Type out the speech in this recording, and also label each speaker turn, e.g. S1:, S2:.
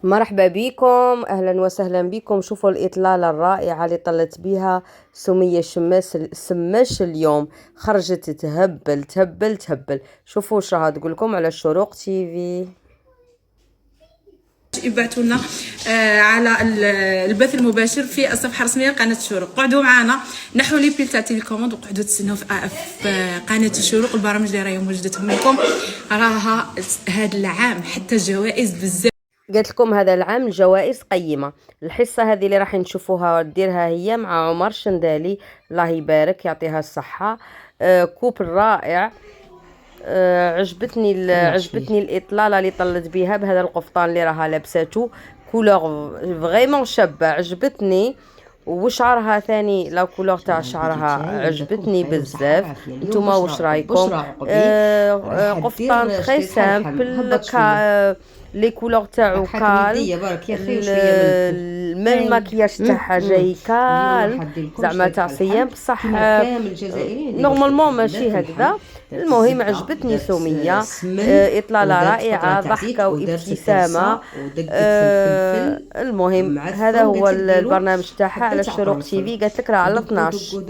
S1: مرحبا بكم، أهلا وسهلا بكم. شوفوا الإطلالة الرائعة اللي طلت بها سمية سماش اليوم. خرجت تهبل تهبل تهبل. شوفوا واش راها تقول لكم على الشروق تيفي.
S2: يبعثوا لنا على البث المباشر في الصفحه الرسميه لقناه الشروق. قعدوا معنا نحو لي بيل تاع تيليكوموند وقعدوا تسناو في قناه الشروق. البرامج اللي راهي موجودتهم لكم راها هذا العام حتى جوائز بزاف.
S1: قالت لكم هذا العام الجوائز قيمة. الحصة هذه اللي راح نشوفوها ديرها هي مع عمر شندالي، الله يبارك يعطيها الصحة. كوب رائع. عجبتني الإطلالة اللي طلت بها بهذا القفطان اللي راها لابساتو، كولور فريمون شابة، عجبتني. وشعرها ثاني لا كولور تاع شعرها عجبتني بزاف. نتوما واش رايكم؟ قفطان تري سامبل، لي كولور تاعو كالم، الماكياج تاعها جاي كالم زعما تاع صيام بصح نورمالمون ماشي هكذا. المهم عجبتني سمية، إطلالة رائعة، ضحكة وابتسامة. المهم هذا هو البرنامج تاعها على الشروق تيفي. قالت لك راه على 12.